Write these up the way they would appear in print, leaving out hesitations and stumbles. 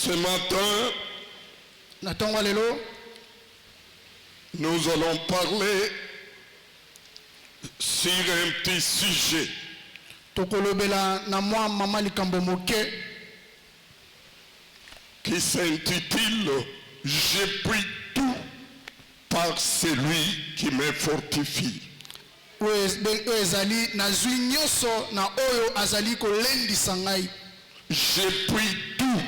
Ce matin, nous allons parler sur un petit sujet qui s'intitule « J'ai pris tout par celui qui me fortifie ». J'ai pris tout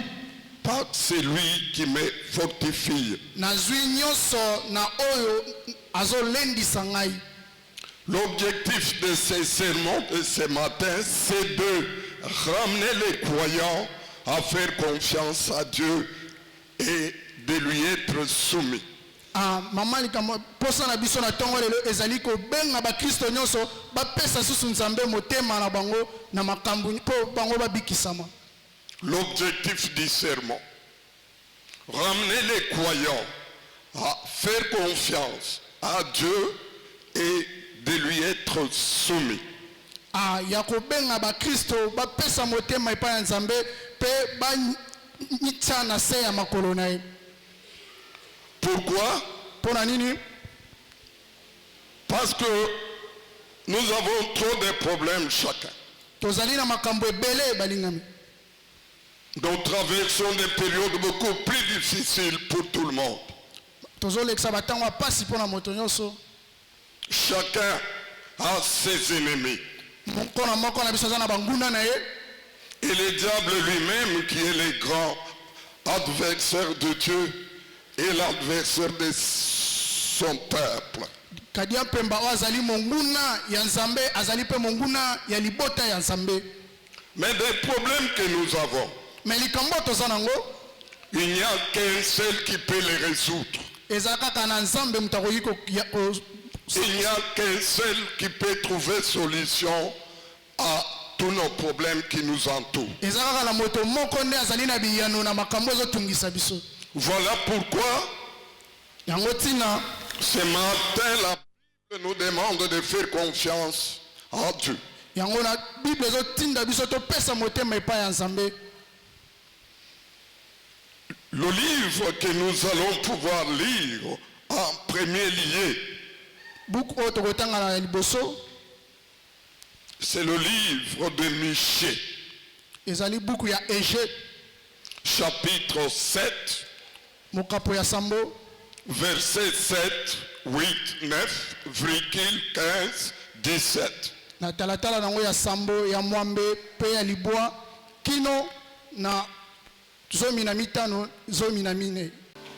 par celui qui me fortifie. L'objectif de ce sermon de ce matin, c'est de ramener les croyants à faire confiance à Dieu et de lui être soumis. L'objectif du sermon, ramener les croyants à faire confiance à Dieu et de lui être soumis. Pourquoi? Parce que nous avons trop de problèmes chacun. Nous traversons des périodes beaucoup plus difficiles pour tout le monde. Chacun a ses ennemis. Et le diable lui-même, qui est le grand adversaire de Dieu, est l'adversaire de son peuple. Mais des problèmes que nous avons, il n'y a qu'un seul qui peut les résoudre. Il n'y a qu'un seul qui peut trouver solution à tous nos problèmes qui nous entourent. Voilà pourquoi ce matin la Bible nous demande de faire confiance à Dieu. Le livre que nous allons pouvoir lire en premier lieu, c'est le livre de Michée, chapitre 7, verset 7, 8, 9, virgule 15, 17.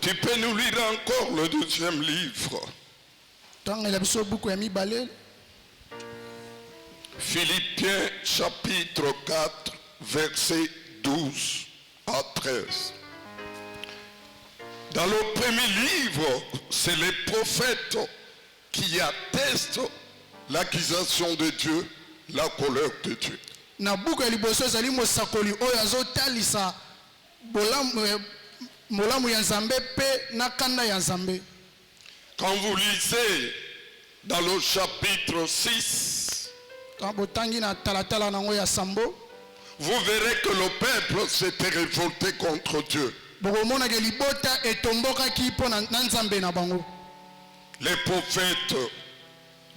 Tu peux nous lire encore le deuxième livre. Philippiens chapitre 4, verset 12 à 13. Dans le premier livre, c'est les prophètes qui attestent l'accusation de Dieu, la colère de Dieu. Quand vous lisez dans le chapitre 6, vous verrez que le peuple s'était révolté contre Dieu. Les prophètes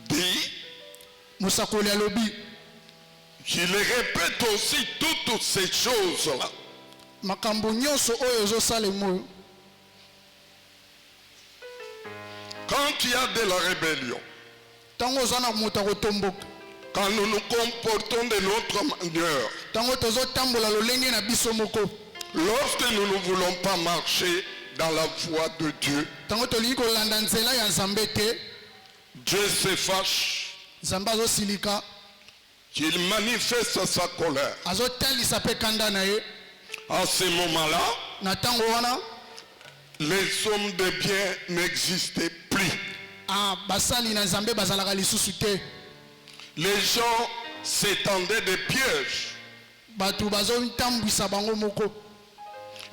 disent qu'il répète aussi toutes ces choses-là. Quand il y a de la rébellion, quand nous nous comportons de notre manière, lorsque nous ne voulons pas marcher dans la voie de Dieu, Dieu se fâche, qu'il manifeste sa colère. À ce moment-là, les hommes de bien n'existaient plus. Les gens s'étendaient des pièges.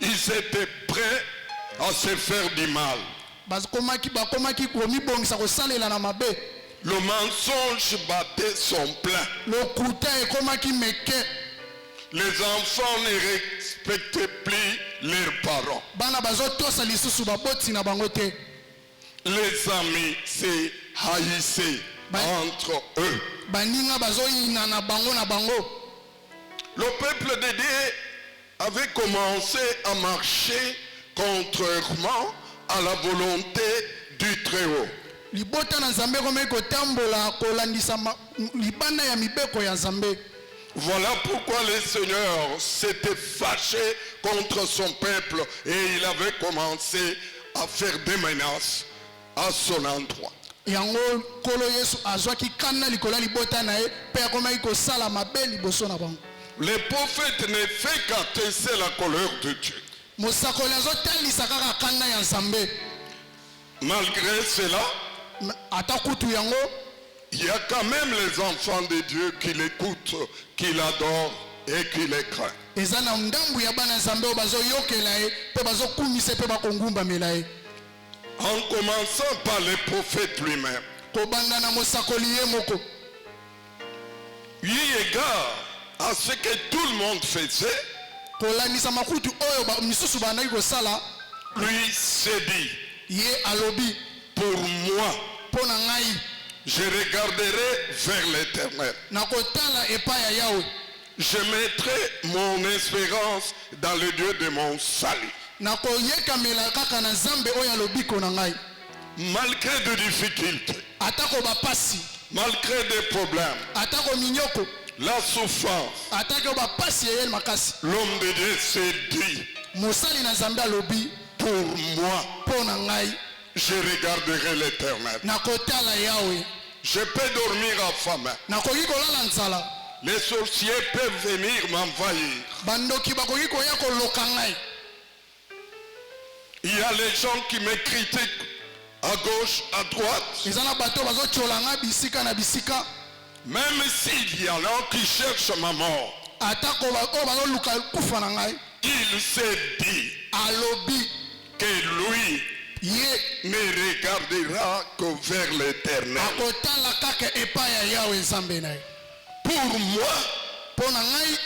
Ils étaient prêts à se faire du mal. Le mensonge battait son plein. Les enfants ne respectaient plus leurs parents. Bana bazotosa lisusu baboti na bango te. Les amis se haïssaient entre eux. Baninga bazoyina na bango na bango. Le peuple de Dieu avait commencé à marcher contrairement à la volonté du Très-Haut. Libota na Nzambe komei kotambola kolandisa libanda ya mibeko ya Nzambe. Voilà pourquoi le Seigneur s'était fâché contre son peuple et il avait commencé à faire des menaces à son endroit. Yango kolo Yesu azwaki kana likola libota na ye pe akomaki kosala mabe liboso na bango. Le prophète ne fait qu'attester la colère de Dieu. Mosakoli azotalisa kaka kana ya Nzambe. Malgré cela, ata kutu yango, il y a quand même les enfants de Dieu qui l'écoutent, qui l'adorent et qui les craignent. eza na ndambu ya bana Nzambe oyo bazoyokela ye pe bazokumisa pe bakongumbamela ye. En commençant par le prophète lui-même. Kobanda na mosakoli ye moko. Eu égard à ce que tout le monde faisait, kolandisa makutu oyo misusu bandaki kosala, lui s'est dit, ye alobi, pour moi, mpo na ngai, je regarderai vers l'Éternel. nakotala epai ya Yawe. Je mettrai mon espérance dans le Dieu de mon salut. nakoyekamela kaka na Nzambe oyo alobiko na ngai. Malgré des difficultés, atako bapasi, malgré des problèmes, atako minyoko, la souffrance, atako bapasi ya yeli makasi, l'homme de Dieu s'est dit, mosali na Nzambe alobi, pour moi, mpo na ngai, je regarderai l'Éternel. nakotala Yawe. Je peux dormir affamé. nakoki kolala nzala, Les sorciers peuvent venir m'envahir. bandoki bakoki koya koloka ngai. Il y a les gens qui me critiquent à gauche, à droite. eza na bato bazotyola ngai bisika na bisika. Même s'il y en a qui cherchent ma mort, atako oyo bazoluka kufa na ngai, il s'est dit alobi que lui ye ne regardera que vers l'Éternel. akotala kaka epai ya Yawe Nzambe na ye. Pour moi, mpo na ngai,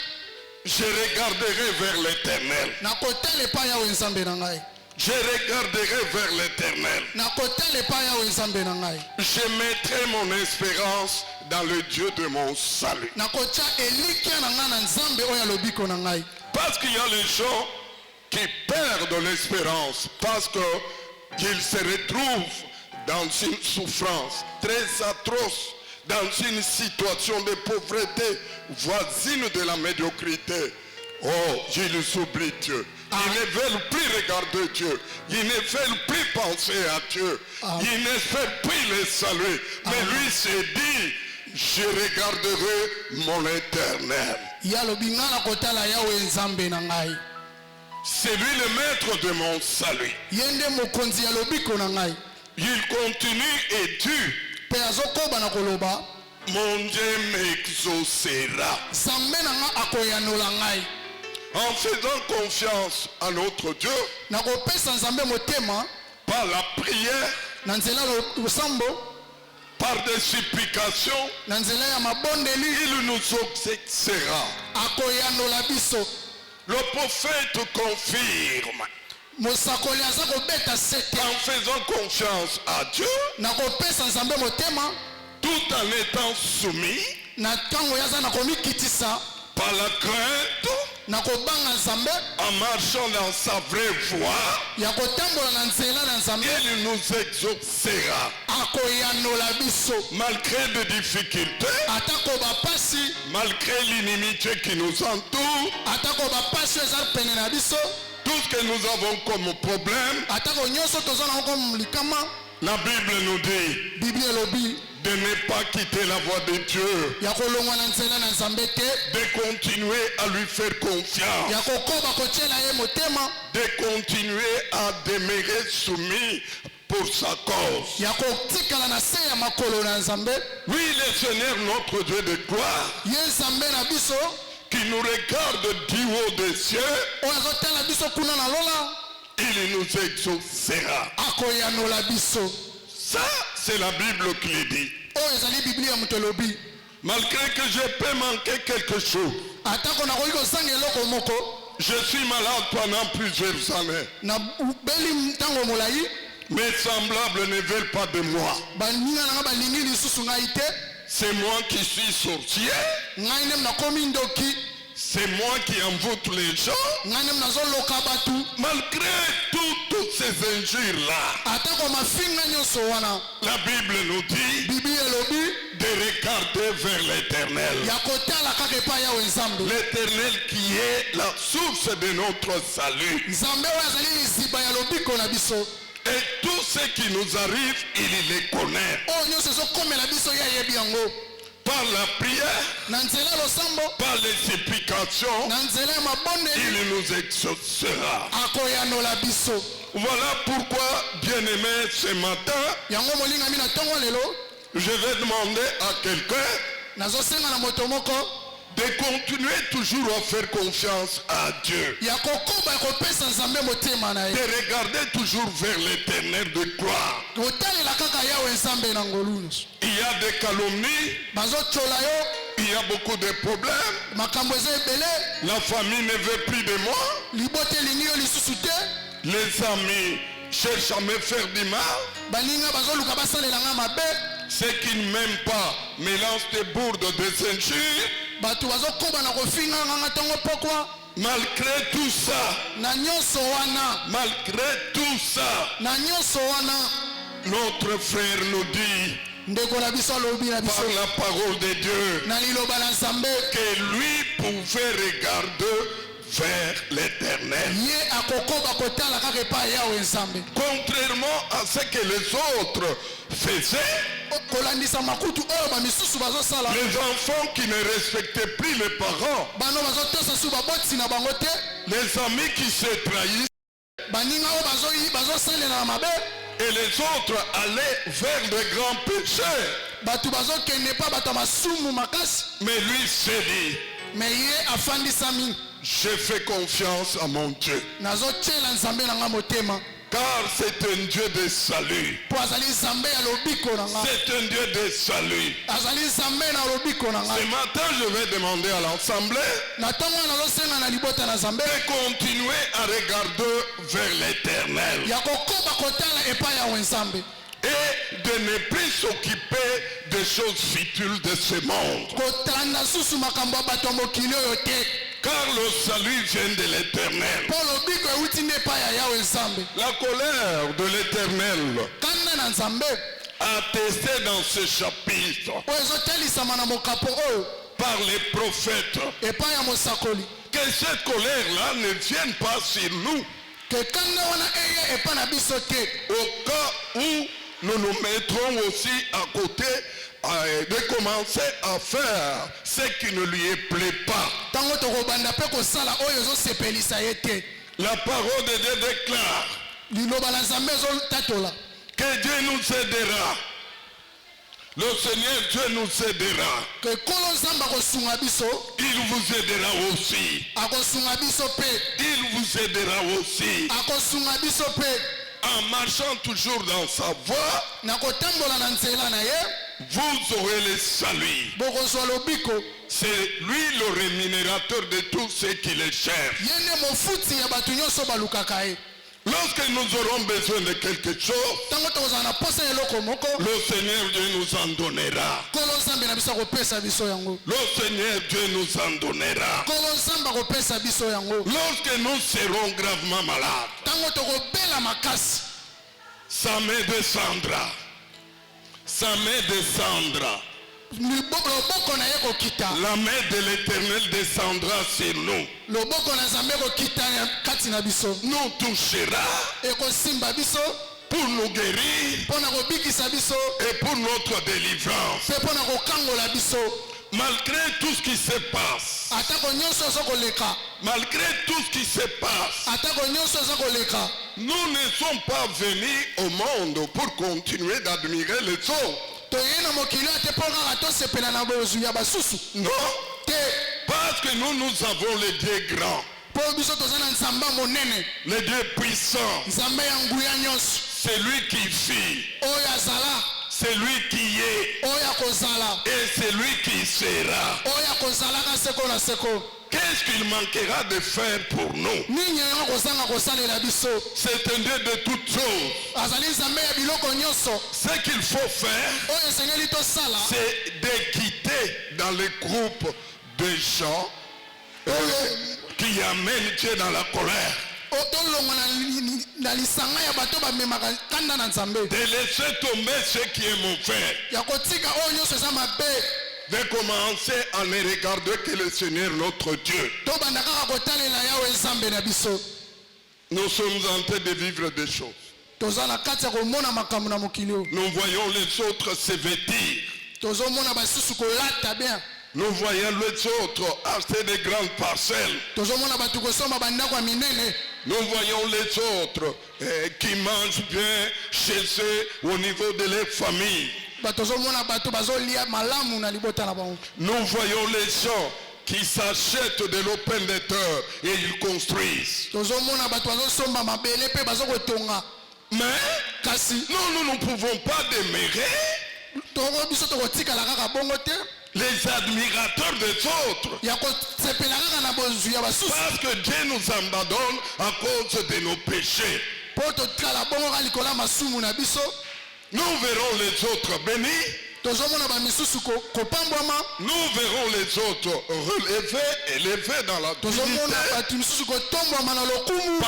je regarderai vers l'Éternel. nakotala epai ya Yawe Nzambe na ngai. Je regarderai vers l'Éternel. nakotala epai ya Yawe Nzambe na ngai. Je mettrai mon espérance dans le Dieu de mon salut. nakotya elikya na ngai na Nzambe oyo alobiko na ngai. Parce qu'il y a les gens qui perdent l'espérance parce qu'ils se retrouvent dans une souffrance très atroce, dans une situation de pauvreté voisine de la médiocrité. Oh, ils oublient Dieu. Ils ne veulent plus regarder Dieu. Ils ne veulent plus penser à Dieu. Ils n'espèrent plus le salut. Mais lui s'est dit, je regarderai mon Éternel. yalobi ngai nakotala Yawe Nzambe na ngai. C'est lui le maître de mon salut. ye nde mokonzi ya lobiko na ngai. Il continue et dit, mpe azokoba na koloba, mon Dieu m'exaucera. Nzambe na ngai akoyanola ngai. En faisant confiance à notre Dieu, nakopesa Nzambe motema par la prière, na nzela losambo, par des supplications, na nzela ya mabondeli, il nous exaucera. akoyanola biso. Le prophète confirme, mosakoli aza kobeta sete, en faisant confiance à Dieu, nakopesa Nzambe motema, tout en étant soumis na ntango yaza na komikitisa, par la crainte, nakobanga Nzambe, en marchant dans sa vraie voie, ya kotambola na nzela na Nzambe, il nous exaucera. akoyanola biso. Malgré des difficultés, atako bapasi, malgré l'inimitié qui nous entoure, atako bapasi oyo eza pene na biso, tout ce que nous avons comme problème, atako nyonso toza nango comme likama, la Bible nous dit Biblia elobi de ne pas quitter la voie de Dieu, ya kolongwa na nzela na Nzambe te, de continuer à lui faire confiance, ya kokoba kotyela ye motema, de continuer à demeurer soumis pour sa cause. ya kotikala na se ya makolo na Nzambe. Oui, le Seigneur notre Dieu de gloire, ye Nzambe na biso qui nous regarde du haut des cieux, oyo azotala biso kuna na lola, il nous exaucera. akoyanola biso. Ça, c'est la Bible qui le dit. oyo ezali Biblia ya moto elobi. Malgré que je peux manquer quelque chose, atako nakoki kozanga eloko moko, Je suis malade pendant plusieurs années. nabeli ntango molai Mes semblables ne veulent pas de moi. baninga nanga balingi lisusu ngai te C'est moi qui suis sorcier. ngai nde nakomi ndoki C'est moi qui envoûte les gens. ngai nde nazoloka batu Malgré toutes ces injures-là, atako mafinga nyonso wana la Bible nous dit bibi elobi de regarder vers l'Éternel. ya kotala kaka epai yawe nzambe L'Éternel qui est la source de notre salut. nzambe oyo azali liziba ya lobiko na biso Et tout ce qui nous arrive, il les connaît. oyo nyonso ezokomela biso ye ayebi yango Par la prière, na nzela ya losambo par les supplications, na nzela ya mabondeli il nous exaucera. akoyanola biso Voilà pourquoi, bien-aimé, ce matin, yango molingami na ntongo lelo je vais demander à quelqu'un nazosenga na moto moko de continuer toujours à faire confiance à Dieu. ya kokoba ya kopesa nzambe motema na De ye regarder toujours vers l'Éternel de gloire. kotalela kaka yawe nzambe na ngolu nyonso Il y a des calomnies, bazotyola yo il y a beaucoup de problèmes. makambo eza ebele La famille ne veut plus de moi. libota elingi yo lisusu te Les amis cherchent à me faire du mal. baninga bazoluka basalelanga mabe Ceux qui ne m'aiment pas me lancent des bourdes, des injures. bato bazokoba na kofinga nganga ntongo pokwa Malgré tout ça, na nyonso wana malgré tout ça, na nyonso wana notre frère nous dit ndeko na biso alobi na biso par la parole de Dieu na liloba na nzambe que lui pouvait regarder vers l'Éternel. ye akokoba kotala kaka epai yawe nzambe Contrairement à ce que les autres faisaient, kolandisa makutu oyo bamisusu bazosala les enfants qui ne respectaient plus les parents, bano bazotosa su babotisi na bango te les amis qui se trahissent baninga oyo bazosalela na mabe et les autres allaient vers de grands péchés. bato bazokende pa bato ya masumu makasi Mais lui s'est dit, me ye afandisami je fais confiance à mon Dieu. nazotyela nzambe na nga motema Car c'est un Dieu de salut. mpo azali nzambe ya lobiko na nga C'est un Dieu de salut. azali nzambe na lobiko na nga Ce matin, je vais demander à l'Assemblée na ntongo oyo nazosenga na libota na nzambe de continuer à regarder vers l'Éternel ya kokoba kotala epai yawe nzambe et de ne plus s'occuper des choses futiles de ce monde. kotanda susu makambo ya bato ya mokili oyo te Car le salut vient de l'Éternel. mpo lobiko euti nde epai ya yawe nzambe La colère de l'Éternel kanda na nzambe attestée dans ce chapitre oyo ezotelisama na mokapo oyo par les prophètes, epai ya mosakoli que cette colère-là ne vienne pas sur nous ke kanda wana eye epai na biso te au cas où nous nous mettrons aussi à côté de commencer à faire ce qui ne lui plaît pas. ntango tokobanda mpe kosala oyo ezosepelisa ye te La parole de Dieu déclare liloba na nzambe ezotatola que Dieu nous aidera. Le Seigneur Dieu nous aidera. ke nkolo nzambe akosunga biso Il vous aidera aussi. akosunga biso mpe Il vous aidera aussi. akosunga biso mpe En marchant toujours dans sa voie, na kotambola na nzela na ye vous aurez le salut. bokozwa lobiko C'est lui le rémunérateur de tous ceux qui le cherchent. ye nde mofuti ya bato nyonso balukaka ye Lorsque nous aurons besoin de quelque chose, ntango tokozala na posa ya eloko moko le Seigneur Dieu nous en donnera. nkolo nzambe na biso akopesa biso yango Le Seigneur Dieu nous en donnera. nkolo nzambe akopesa biso yango Lorsque nous serons gravement malades, ntango tokobela makasi sa main descendra. Sa main descendra. loboko na ye kokita La main de l'Éternel descendra sur nous. loboko na nzambe ekokita kati na biso Nous touchera ekosimba biso pour nous guérir mpo na kobikisa biso et pour notre délivrance. mpe mpo na kokangola biso Malgré tout ce qui se passe, atako nyonso eza koleka malgré tout ce qui se passe, atako nyonso eza koleka nous ne sommes pas venus au monde pour continuer d'admirer les autres. toyei na mokili oyo te mpo kaka tosepela na bozwi ya basusu Non, te parce que nous avons le Dieu grand, mpo biso toza na nzambe monene le Dieu puissant. nzambe ya nguya nyonso C'est lui qui vit, oyo azala c'est lui qui est oyo akozala et c'est lui qui sera. oyo akozalaka seko na seko. Qu'est-ce qu'il manquera de faire pour nous? Nini yango kozanga kosalela biso. C'est un Dieu de toutes choses. Azali nzambe ya biloko nyonso. Ce qu'il faut faire, Oyo esengeli tosala. c'est de quitter dans le groupe de gens qui amènent Dieu dans la colère. Tolonga na lisanga ya bato bamemaka kanda na nzambe. De laisser tomber ce qui est mauvais. Ya kotika oyo nyonso eza mabe. De commencer à ne regarder que le Seigneur notre Dieu. Tobanda kaka kotalela yawe nzambe na biso. Nous sommes en train de vivre des choses. Toza na kati ya komona makambo na mokili oyo. Nous voyons les autres se vêtir. Tozomona basusu kolata bien. Nous voyons les autres acheter de grandes parcelles. Tozomona bato kosomba bandako ya minene. Nous voyons les autres qui mangent bien chez eux au niveau de leur famille. Tozomona bato bazolia malamu na libota na bango. Nous voyons les gens qui s'achètent de l'open de terre et ils construisent. Tozomona bato bazosomba mabele pe bazokotonga. Mais Kasi nous ne pouvons pas demeurer togo biso tokotikala kaka bongo te. les admirateurs des autres. Ya kosepela kaka na bozwi ya basusu. Parce que Dieu nous abandonne à cause de nos péchés. Po tokala bongo ka likolo ya masumu na biso. Nous verrons les autres bénis. Tozomona bamisusu kopambwama. Nous verrons les autres élevés dans la Tozomona dignité. bato misusu kotombwama na lokumu.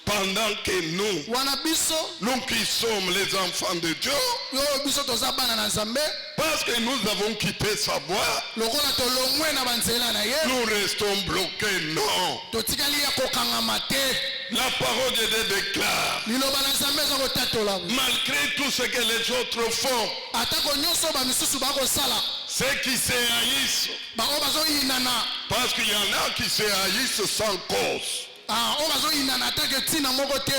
Pendant que nous wana biso nous qui sommes les enfants de Dieu, yo biso toza bana na nzambe. parce que nous avons quitté sa voie, Lokola tolongwe na banzela na ye. nous restons bloqués. Non. Totikali ya kokangama te. La parole de Dieu déclare, Liloba na nzambe eza kotatola. malgré tout ce que les autres font, Atako nyonso bamisusu bakosala. ceux qui se haïssent, Bango bazoyinana. parce qu'il y en a qui se haïssent sans cause. Oyo bazoyinana atake ntina moko te.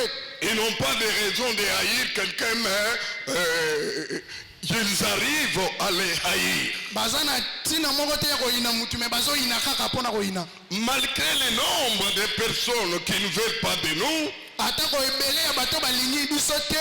Ils n'ont pas de raison de haïr quelqu'un, mais ils arrivent à les haïr. Baza na ntina moko te ya koyina mutu me bazoyina kaka mpona koyina. Malgré le nombre de personnes qui ne veulent pas de nous, Atako ebele ya bato balingi biso te.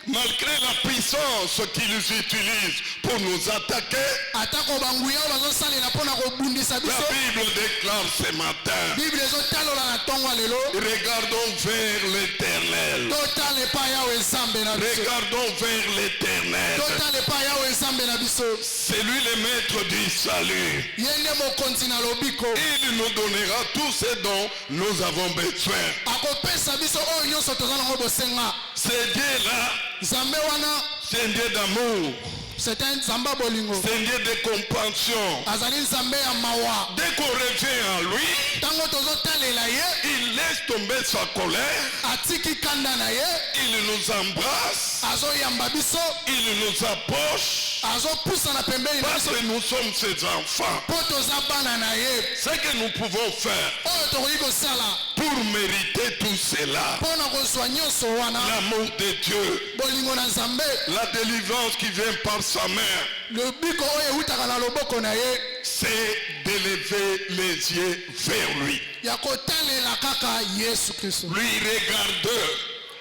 malgré la puissance qu'ils utilisent pour nous attaquer, Atako banguya oyo bazosalela mpona kobundisa la biso. Bible déclare ce matin, Bible ezotalola na ntongo ya lelo. regardons vers l'Éternel. Totala epai yawe nzambe na biso. Regardons vers l'Éternel. Totala epai yawe nzambe na biso. C'est lui le maître du salut. Ye nde mokonzi na lobiko. Il nous donnera tout ce dont nous avons besoin. Akopesa biso oyo nyonso toza nango bosenga. Ce Dieu-là, Nzambe wana c'est un Dieu d'amour, c'est un nzambe ya bolingo. c'est un Dieu de compassion. Azali nzambe ya mawa. Dès qu'on revient à lui, Ntango tozotalela ye, il laisse tomber sa colère, atiki kanda na ye, il nous embrasse, azoyamba biso, il nous approche, azopusa na pembeni na parce biso. que nous sommes ses enfants. Po toza bana na ye. Ce que nous pouvons faire Oyo tokoki kosala pour mériter tout cela, mpona kozwa nyonso wana. l'amour de Dieu, Bolingo na nzambe. la délivrance qui vient par sa main, Lobiko oyo eutaka na loboko na ye. c'est d'élever les yeux vers lui. Ya kotalela kaka Yesu Kristo. Lui regarder,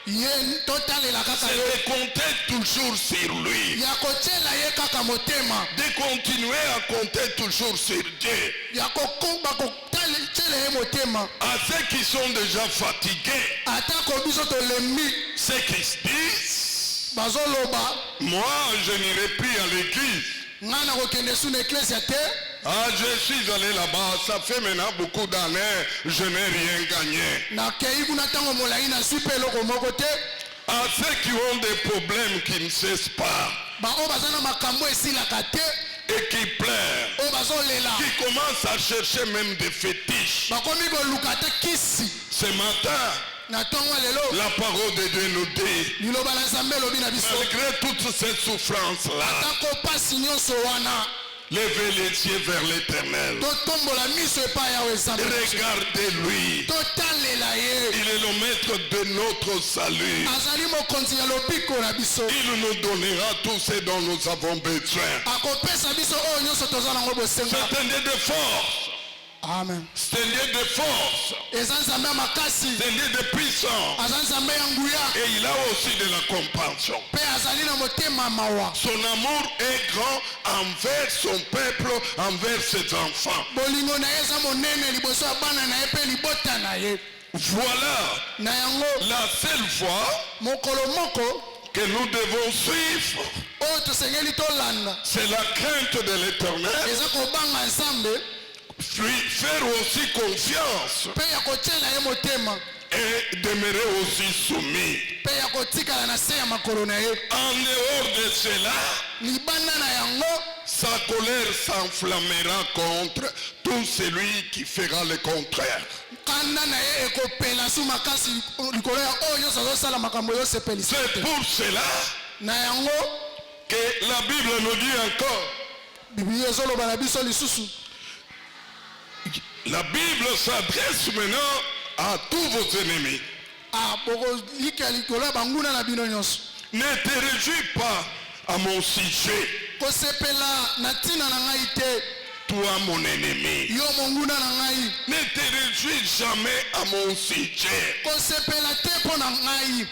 Ye totalela kaka c'est ye. de compter toujours sur lui, Ya kotiela ye kaka motema. de continuer à compter toujours sur Dieu. Ya kokomba kotiela ye motema. À ceux qui sont déjà fatigués, Atako biso tolembi. ceux qui se disent, Bazoloba. moi je n'irai plus à l'église. Nga na kokende su na eklesia te. Ah, je suis allé là-bas, ça fait maintenant beaucoup d'années, je n'ai rien gagné. Nakei kuna ntango molai nazwi mpe eloko moko te. À ceux qui ont des problèmes qui ne cessent pas Baoyo baza na makambo esilaka te. et qui pleurent, Oyo bazolela. qui commencent à chercher même des fétiches. Bakomi koluka te kisi. Ce matin, Na ntongo lelo. la parole de Dieu nous dit, Liloba na nzambe elobi na biso. malgré toutes ces souffrances-là, Atako pasi nyonso wana. levez les yeux vers l'Éternel. Totombola miso epai yawe nzambe. Regardez-lui. Totalela ye. Il est le maître de notre salut. Azali mokonzi ya lobiko na biso. Il nous donnera tout ce dont nous avons besoin. Akopesa biso oyo nyonso toza nango bosenga. C'est un Dieu de force. Amen. C'est un Dieu de force. Eza nzambe ya makasi. C'est un Dieu de puissance. Aza nzambe ya nguya. Et il a aussi de la compassion. Pe azali na motema mawa. Son amour est grand envers son peuple, envers ses enfants. Bolingo na ye eza monene liboso ya bana na ye pe libota na ye. Voilà Na yango la seule fois mokolo moko que nous devons suivre. oyo tosengeli tolanda. C'est la crainte de l'Éternel. Eza kobanga nzambe. Faire aussi confiance Pe ya kotiela ye motema. et demeurer aussi soumis. Pe ya kotikala na se ya makolo na ye. En dehors de cela, Libanda na yango sa colère s'enflammera contre tout celui qui fera le contraire. kanda na ye ekopela su makasi likolo ya oyo nyonso azosala makambo yosepelisa C'est te. pour cela Na yango que la Bible nous dit encore, biblia ezoloba na biso lisusu. la Bible s'adresse maintenant à tous vos ennemis. Bokolika likolo ya banguna na bino nyonso. Ne te réjouis pas à mon sujet, Kosepela na ntina na ngai te. toi mon ennemi. Yo monguna na ngai. Ne te réjouis jamais à mon sujet. Kosepela te mpo na ngai.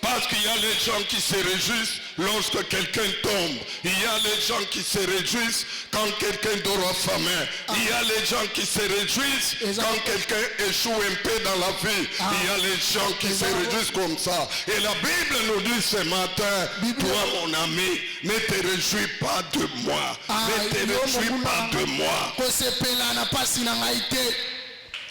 Parce qu'il y a les gens qui se réjouissent lorsque quelqu'un tombe. Il y a les gens qui se réjouissent quand quelqu'un dort affamé. Il y a les gens qui se réjouissent quand quelqu'un échoue un peu dans la vie. Il y a les gens qui se réjouissent comme ça. Et la Bible nous dit ce matin, toi mon ami, ne te réjouis pas de moi. Ne te réjouis pas de moi. Kosepela na pasi na ngai te.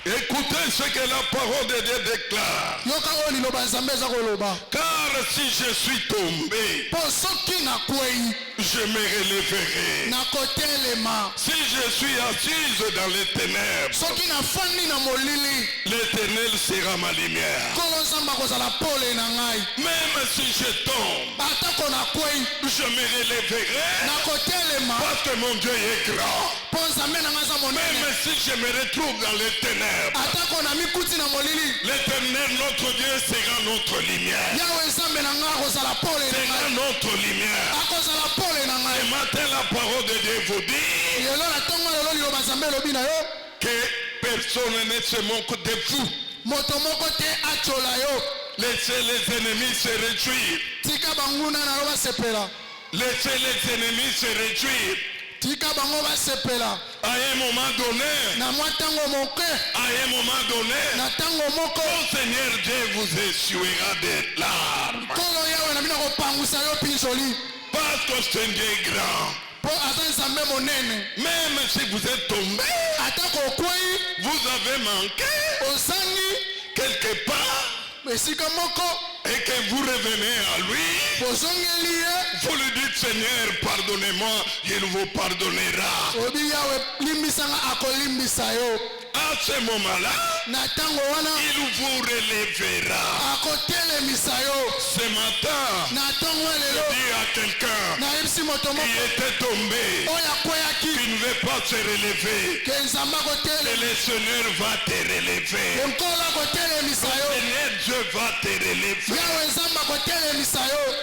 Écoutez ce que la parole de Dieu déclare. Yoka oyo liloba nzambe eza koloba. Car si je suis tombé, Mpo soki nakwei je me relèverai. nakotelema. Si je suis assise dans les ténèbres, Soki nafandi na molili l'Éternel sera ma lumière. nkolo nzambe akozala pole na ngai. Même si je tombe, Atako nakwei je me relèverai nakotelema. parce que mon Dieu est grand. Mpo nzambe na ngai aza monene. Même si je me retrouve dans les ténèbres, Atako na mikuti na molili. l'Éternel, notre Dieu, sera notre lumière. Yawe nzambe na ngai akozala pole na Sera ngai. notre lumière. Akozala pole na Ce ngai. matin, la parole de Dieu vous dit Lelo na ntongo lelo liloba nzambe elobi na yo. que personne ne se moque de vous. Moto moko te atyola yo. Laissez les ennemis se réjouir. Tika banguna na yo basepela. Laissez les ennemis se réjouir. Tika bango basepela. À un moment donné, Na mwa ntango moke. à un moment donné, Na ntango moko. le Seigneur Dieu vous essuiera des larmes. Nkolo yawe na bino kopangusa yo pinzoli. Parce que c'est un Dieu grand. Mpo aza nzambe monene. Même si vous êtes tombé, Atako okwei vous avez manqué ozangi quelque part esika moko et que vous revenez à lui, bozongeli ye. vous lui dites Seigneur, pardonnez-moi, il vous pardonnera. Obi yawe limbisanga akolimbisa yo. À ce moment-là, Na ntango wana il vous relèvera. akotelemisa yo. Ce matin, Na ntongo lelo dis à quelqu'un nayebisi moto qui moko était tombé, oyo akweyaki qui ne veut pas se relever, ke nzambe que akotele. le Seigneur va te relever. Nkolo akotelemisa Le yo. Seigneur Dieu va te relever. Yawe nzambe akotelemisa yo.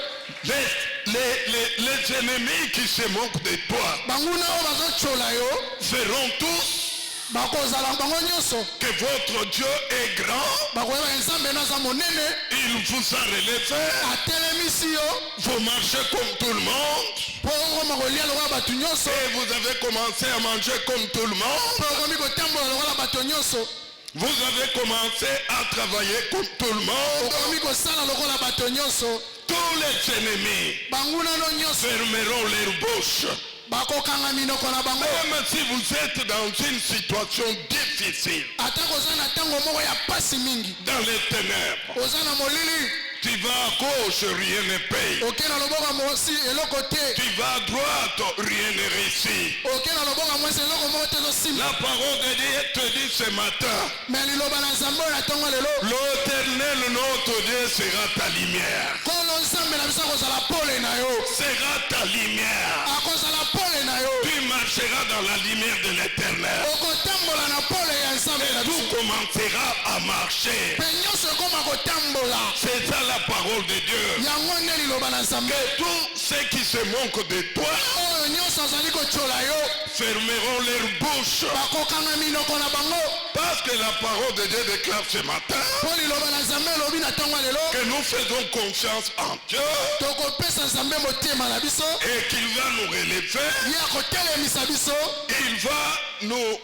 Les ennemis qui se moquent de toi Banguna oyo bazotyola yo verront tous bakozala bango nyonso. que votre Dieu est grand. Bakoyeba nzambe naza monene. Il vous a relevé. Atelemisi yo. Vous marchez comme tout le monde. Mpo okoma kolia lokola bato nyonso. Et vous avez commencé à manger comme tout le monde. Mpo okomi kotambola lokola bato nyonso. Vous avez commencé à travailler comme tout le monde. Okomi kosala lokola bato nyonso. Tous les ennemis Banguna no nyonso fermeront leur bouche. bakokanga minoko na bango. Même si vous êtes dans une situation difficile, Atako oza na ntango moko ya pasi mingi. dans les ténèbres, Oza na molili. tu vas à gauche, rien ne paye. Oke na loboko ya mosi eloko te. Tu vas à droite, rien ne réussit. Oke na loboko ya mwasi eloko moko te ezosimba. La parole de Dieu te dit ce matin, Me liloba na nzambe oyo na ntongo lelo. l'Éternel notre Dieu sera ta lumière. Nkolo nzambe na biso akozala pole na yo. Sera ta lumière. Akozala pole na yo. Tu marcheras dans la lumière de l'Éternel. Okotambola na pole ya nzambe na Et tout biso. commencera à marcher. Mpe nyonso ekoma kotambola. C'est ça la parole de Dieu. Yango nde liloba na nzambe. Que tous ceux qui se moquent de toi Oyo oyo nyonso azali kochola yo fermeront leur bouche. bakokanga minoko na bango Parce que la parole de Dieu déclare ce matin mpo liloba na nzambe elobi na ntango ya lelo que nous faisons confiance en Dieu tokopesa nzambe motema na biso et qu'il va nous relever. ye akotelemisa biso Il va nous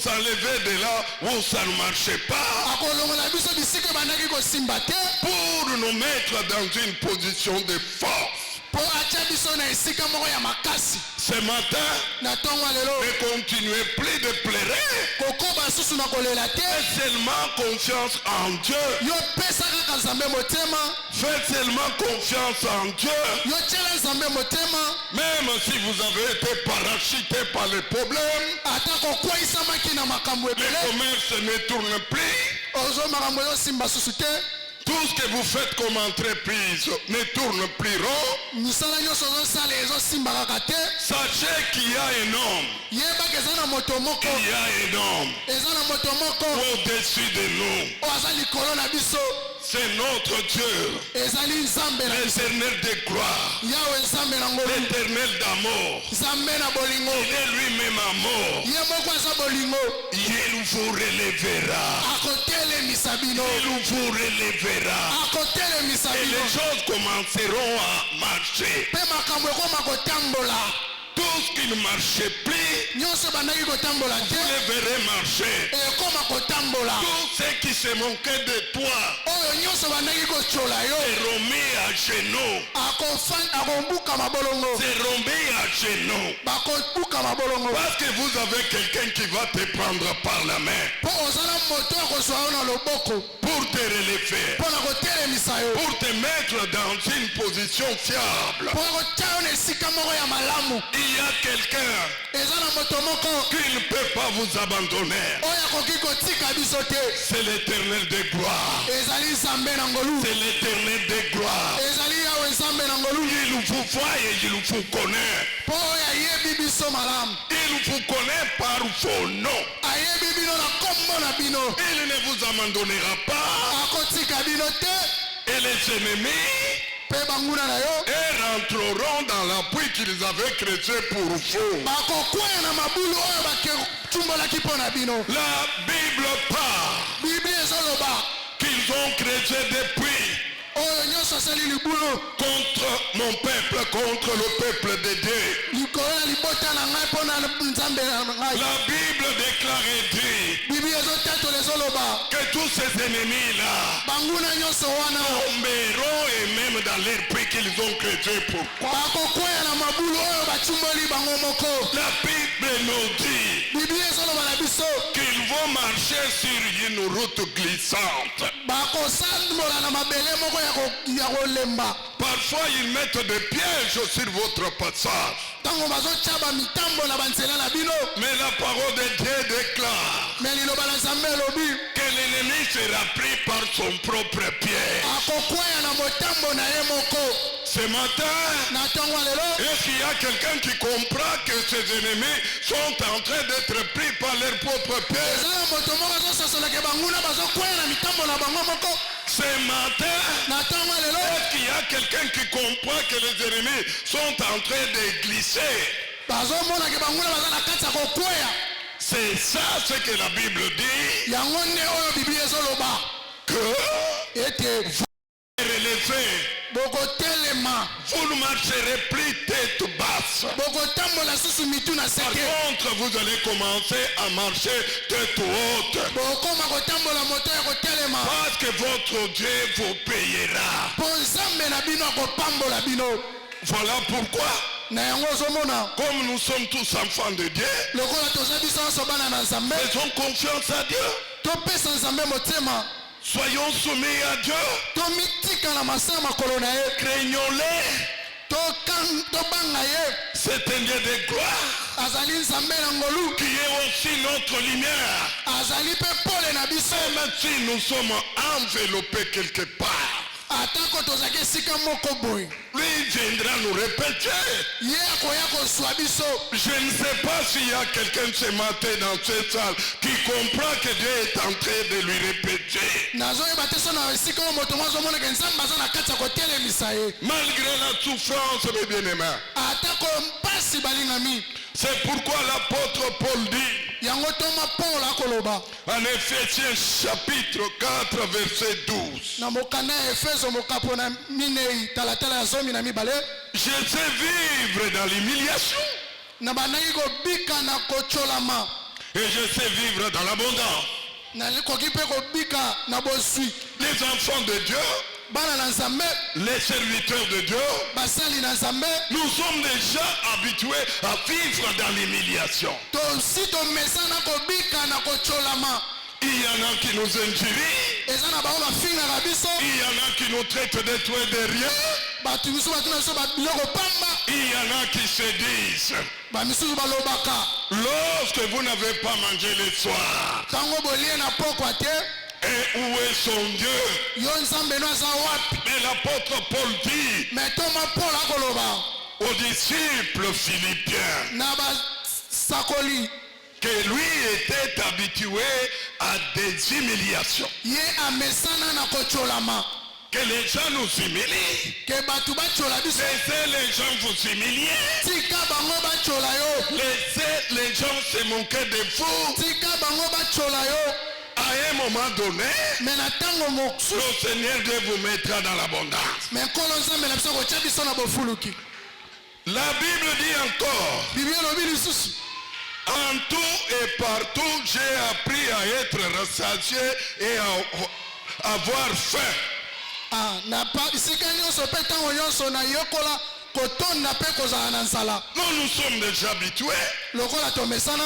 enlever de là où ça ne marchait pas akolongola biso bisika ebandaki kosimba te pour nous mettre dans une position de force. mpo atya biso na esika moko ya makasi Ce matin, na ntongo ya lelo ne continuez plus de pleurer. kokoba susu na kolela te Faites seulement confiance en Dieu. yo pesa kaka nzambe motema Faites seulement confiance en Dieu. yo tiela nzambe motema Même si vous avez été parachuté par les problèmes, ata kokweisamaki na makambo le ebele commerce ne tourne plus. ozo makambo ezosimba susu te Tout ce que vous faites comme entreprise ne tourne plus rond. misala nyonso ozosala ezosimba kaka te Sachez qu'il y a un homme. yebaka eza na moto moko Il y a un homme eza na moto moko au-dessus de nous. oyo aza likolo na biso C'est notre Dieu, ezali nzambe na biso l'éternel de gloire, yawe nzambe na ngolu l'éternel d'amour. nzambe na bolingo Il est lui-même amour. ye moko aza bolingo Il vous relèvera. akotelemisa bino Il vous relèvera. akotelemisa Et bino les choses commenceront à marcher. mpe makambo ekoma kotambola Tout ce qui ne marchait plus, nyonso ebandaki kotambola vous te les verrez marcher. ekoma kotambola Tout ce qui se manquait de toi oyo nyonso ebandaki kochola yo est remis à genoux. akobukama bolongo C'est remis à genoux. bakobukama bolongo Parce que vous avez quelqu'un qui va te prendre par la main mpo oza na moto akozwa yo na loboko pour te relever, mpo na kotelemisa yo pour te mettre dans une position fiable. mpo na kotia yo na esika moko ya malamu Il y a quelqu'un eza na moto moko qui ne peut pas vous abandonner. oyo akoki kotika biso te C'est l'éternel de gloire. ezali nzambe na ngolu C'est l'éternel de gloire. ezali yawe nzambe na ngolu Il vous voit et il vous connaît. mpo oyo ayebi biso malamu Il vous connaît par vos noms. ayebi bino na kombo na bino Il ne vous abandonnera pas. akotika bino te Et les ennemis mpe banguna na yo rentreront dans l'appui qu'ils avaient creusé pour vous. bakokwea na mabulu oyo baketumbolaki mpo na bino La Bible parle biblia ezoloba qu'ils ont creusé des puits oyo nyonso asali libulu contre mon peuple, contre le peuple de Dieu. likolo ya libota na ngai mpo na nzambe na ngai La Bible déclare et dit biblia ezotatola ezoloba que tous ces ennemis-là banguna nyonso wana tomberont et même dans les puits qu'ils ont creusé pour. bakokwea na mabulu oyo bacumboli bango moko La Bible nous dit biblia ezoloba na biso qu'ils vont marcher sur une route glissante. bakosambola na mabele moko ya kolemba Parfois, ils mettent des pièges sur votre passage. ntango bazotya mitambo na banzela na bino Mais la parole de Dieu déclare me liloba na nzambe elobi que l'ennemi sera pris par son propre pied. akokwea na motambo na ye moko Ce matin, na ntongo ya lelo est-ce qu'il y a quelqu'un qui comprend que ces ennemis sont en train d'être pris par leur propre pied? eza na moto moko azosasolaka banguna bazokwea na mitambo na bango moko Ce matin, na ntongo ya lelo est-ce qu'il y a quelqu'un qui comprend que les ennemis sont en train de glisser? bazomonaka banguna baza na kati ya kokwea C'est ça ce que la Bible dit, yango nde oyo biblia ezoloba que ete relevez, bokotelema vous ne marcherez plus tête basse. bokotambola susu mitu na Par seke contre, vous allez commencer à marcher tête haute. bokoma kotambola moto ya kotelema Parce que votre Dieu vous payera. mpo nzambe na bino akopambola bino Voilà pourquoi, na yango ozomona comme nous sommes tous enfants de Dieu, lokola toza biso nyonso bana na nzambe faisons confiance à Dieu. topesa nzambe motema Soyons soumis à Dieu. tomitika na masa ya makolo na ye Craignons-les. tobanga ye C'est un Dieu de gloire azali nzambe na ngolu qui est aussi notre lumière. azali mpe pole na biso Même si nous sommes enveloppés quelque part, atako tozalaki esika moko boye lui viendra nous répéter. ye akoya kozwa biso Je ne sais pas s'il y a quelqu'un ce matin dans cette salle qui comprend que Dieu est en train de lui répéter. nazoyeba te so na esika oyo moto mo azomonaka nzambe aza na kati ya kotelemisa ye Malgré la souffrance, mes bien-aimés, atako mpasi kasi balingami. C'est pourquoi l'apôtre Paul dit Yango toma Paul akoloba. en Éphésiens chapitre 4 verset 12. Na mokana Efeso mokapo na minei talatala ya zomi na mibale. Je sais vivre dans l'humiliation. Na banaki kobika na kocholama. Et je sais vivre dans l'abondance. Na koki mpe kobika na bosui. Les enfants de Dieu, Bana na Nzambe, les serviteurs de Dieu, basali na Nzambe, nous sommes déjà habitués à vivre dans l'humiliation. tosi tomesana kobika na kocholama. Il y en a qui nous injurient. Eza na bango bafingaka biso. Il y en a qui nous traitent de tout et de rien. Bato misusu batuna biso biloko pamba. Il y en a qui se disent, Bamisusu balobaka. lorsque vous n'avez pas mangé le soir, Tango bolie na pokwa te. et où est son Dieu? Yo Nzambe no aza wapi? Mais l'apôtre Paul dit Mais toma Paul akoloba. aux disciples philippiens Na basakoli. que lui était habitué à des humiliations. Ye amesana na kocholama. Que les gens nous humilient. Ke batu bachola biso. Laissez les gens vous humilier. Tika bango bachola yo. Laissez les gens se moquer de vous. Tika bango bachola yo. À un moment donné, Mais na tango mokusu. le Seigneur Dieu vous mettra dans l'abondance. Mais kolo Nzambe na biso kotia biso na bofuluki. La Bible dit encore, Bible elobi lisusu. en tout et partout, j'ai appris à être rassasié et à avoir faim. Ah, na pa isika nyonso pe tango nyonso na yokola kotonda pe kozala na nzala. Nous sommes déjà habitués. Lokola tomesana.